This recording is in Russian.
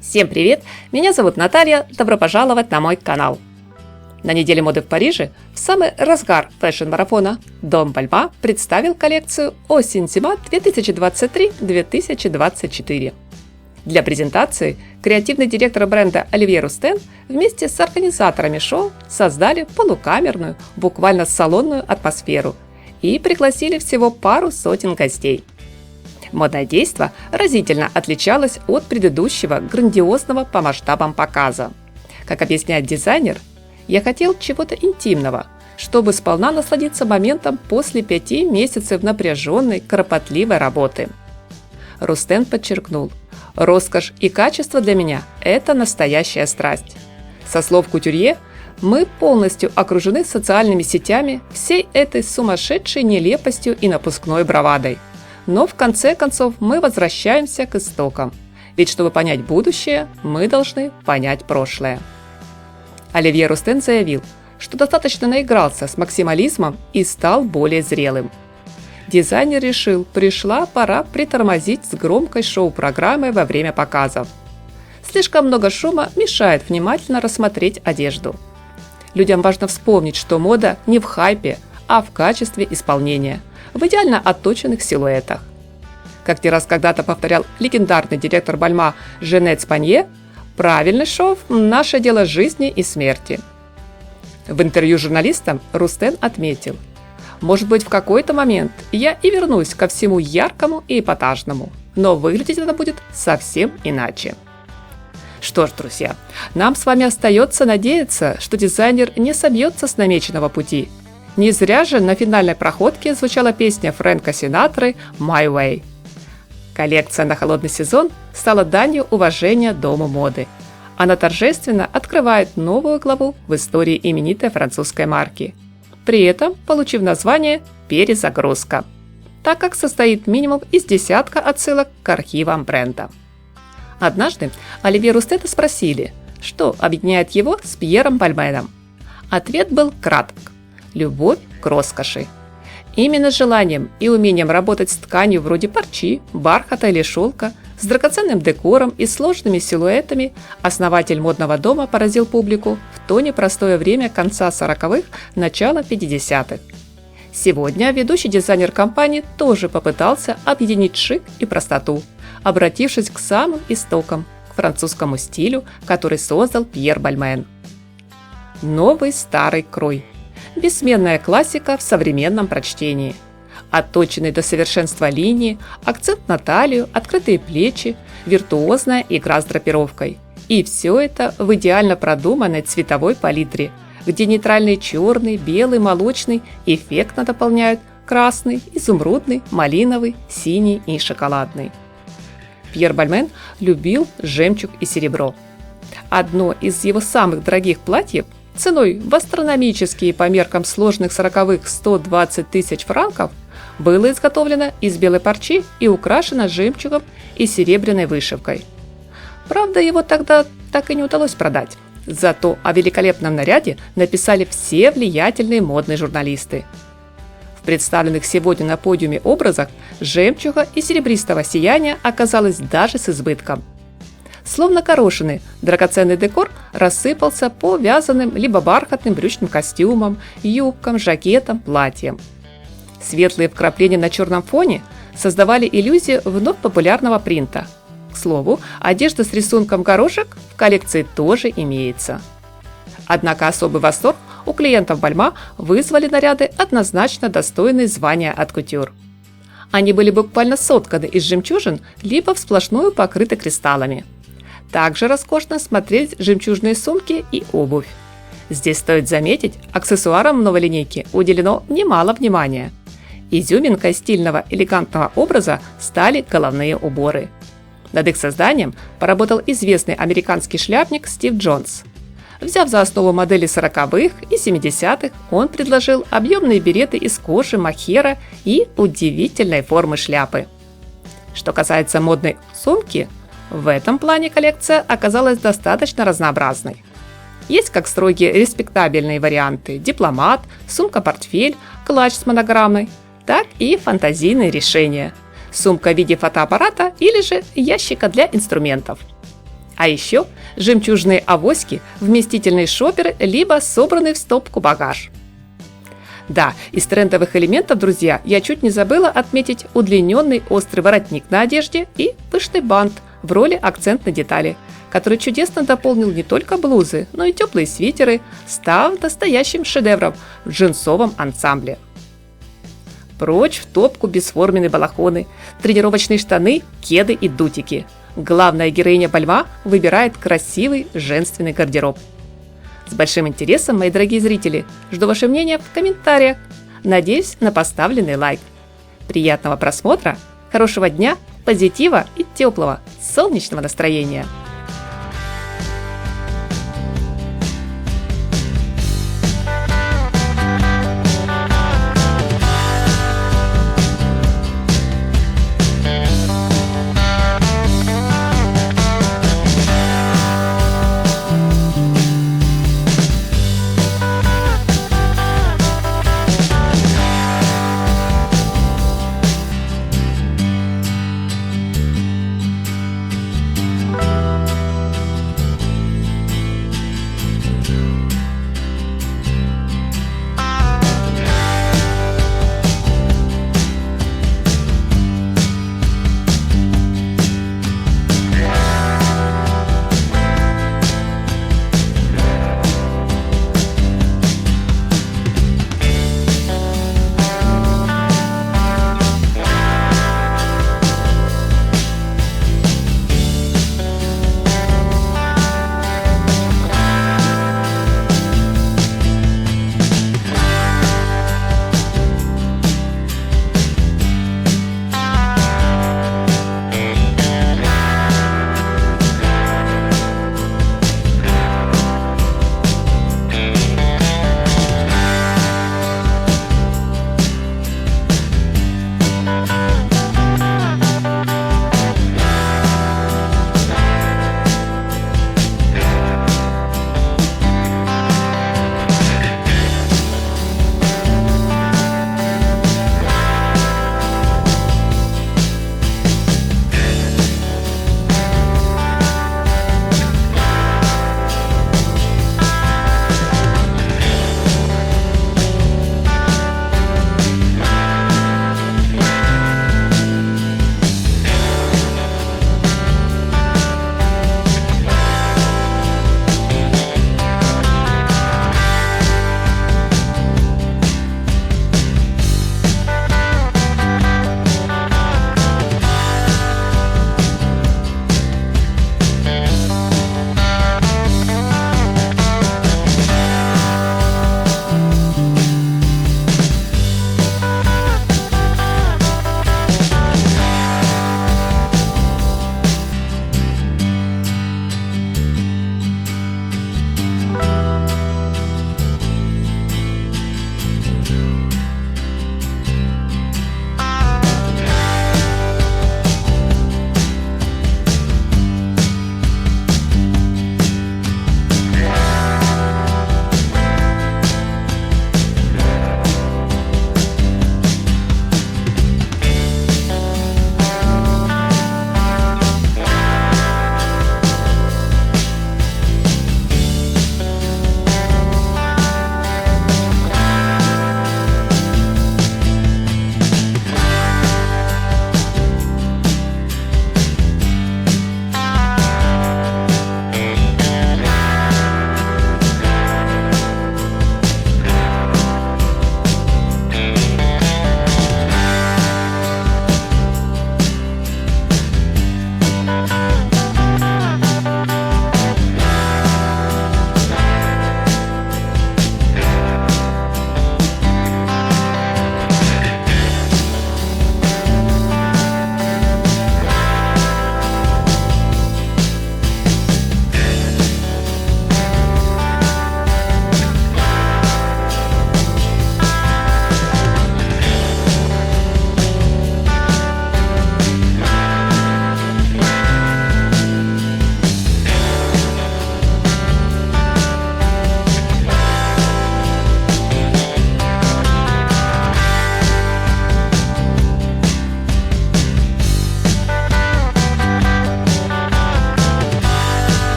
Всем привет! Меня зовут Наталья, добро пожаловать на мой канал. На неделе моды в Париже, в самый разгар фэшн-марафона, Дом Бальма представил коллекцию осень-зима 2023-2024. Для презентации креативный директор бренда Оливье Рустен вместе с организаторами шоу создали полукамерную, буквально салонную атмосферу и пригласили всего пару сотен гостей. Модное действо разительно отличалось от предыдущего грандиозного по масштабам показа. Как объясняет дизайнер, я хотел чего-то интимного, чтобы сполна насладиться моментом после 5 месяцев напряженной, кропотливой работы. Рустен подчеркнул: роскошь и качество для меня – это настоящая страсть. Со слов кутюрье, мы полностью окружены социальными сетями, всей этой сумасшедшей нелепостью и напускной бравадой. Но в конце концов мы возвращаемся к истокам. Ведь чтобы понять будущее, мы должны понять прошлое. Оливье Рустен заявил, что достаточно наигрался с максимализмом и стал более зрелым. Дизайнер решил, пришла пора притормозить с громкой шоу-программой во время показов. Слишком много шума мешает внимательно рассмотреть одежду. Людям важно вспомнить, что мода не в хайпе, а в качестве исполнения, в идеально отточенных силуэтах. Как не раз когда-то повторял легендарный директор Бальма Женет Спанье, правильный шов – наше дело жизни и смерти. В интервью журналистам Рустен отметил: может быть, в какой-то момент я и вернусь ко всему яркому и эпатажному, но выглядеть это будет совсем иначе. Что ж, друзья, нам с вами остается надеяться, что дизайнер не собьется с намеченного пути. Не зря же на финальной проходке звучала песня Фрэнка Синатры «My Way». Коллекция на холодный сезон стала данью уважения Дому моды. Она торжественно открывает новую главу в истории именитой французской марки, при этом получив название «Перезагрузка», так как состоит минимум из десятка отсылок к архивам бренда. Однажды Оливье Рустена спросили, что объединяет его с Пьером Бальменом. Ответ был краток: любовь к роскоши. Именно желанием и умением работать с тканью вроде парчи, бархата или шелка, с драгоценным декором и сложными силуэтами основатель модного дома поразил публику в то непростое время конца 40-х, начала 50-х. Сегодня ведущий дизайнер компании тоже попытался объединить шик и простоту, обратившись к самым истокам, к французскому стилю, который создал Пьер Бальмен. Новый старый крой. Бессменная классика в современном прочтении. Отточенные до совершенства линии, акцент на талию, открытые плечи, виртуозная игра с драпировкой. И все это в идеально продуманной цветовой палитре, где нейтральный черный, белый, молочный эффектно дополняют красный, изумрудный, малиновый, синий и шоколадный. Пьер Бальмен любил жемчуг и серебро. Одно из его самых дорогих платьев ценой в астрономические по меркам сложных 40-х 120 тысяч франков было изготовлено из белой парчи и украшено жемчугом и серебряной вышивкой. Правда, его тогда так и не удалось продать. Зато о великолепном наряде написали все влиятельные модные журналисты. В представленных сегодня на подиуме образах жемчуга и серебристого сияния оказалось даже с избытком. Словно горошины, драгоценный декор рассыпался по вязаным либо бархатным брючным костюмам, юбкам, жакетам, платьям. Светлые вкрапления на черном фоне создавали иллюзию вновь популярного принта. К слову, одежда с рисунком горошек в коллекции тоже имеется. Однако особый восторг у клиентов Бальма вызвали наряды, однозначно достойные звания от кутюр. Они были буквально сотканы из жемчужин, либо всплошную покрыты кристаллами. Также роскошно смотрелись жемчужные сумки и обувь. Здесь стоит заметить, аксессуарам в новой линейке уделено немало внимания. Изюминкой стильного элегантного образа стали головные уборы. Над их созданием поработал известный американский шляпник Стив Джонс. Взяв за основу модели 40-х и 70-х, он предложил объемные береты из кожи, мохера и удивительной формы шляпы. Что касается модной сумки, в этом плане коллекция оказалась достаточно разнообразной. Есть как строгие респектабельные варианты – дипломат, сумка-портфель, клатч с монограммой, так и фантазийные решения – сумка в виде фотоаппарата или же ящика для инструментов. А еще жемчужные авоськи, вместительные шоперы, либо собранный в стопку багаж. Да, из трендовых элементов, друзья, я чуть не забыла отметить удлиненный острый воротник на одежде и пышный бант в роли акцентной детали, который чудесно дополнил не только блузы, но и теплые свитеры, став настоящим шедевром в джинсовом ансамбле. Прочь в топку бесформенные балахоны, тренировочные штаны, кеды и дутики. Главная героиня Бальма выбирает красивый женственный гардероб. С большим интересом, мои дорогие зрители, жду ваше мнение в комментариях. Надеюсь на поставленный лайк. Приятного просмотра, хорошего дня, позитива и теплого солнечного настроения!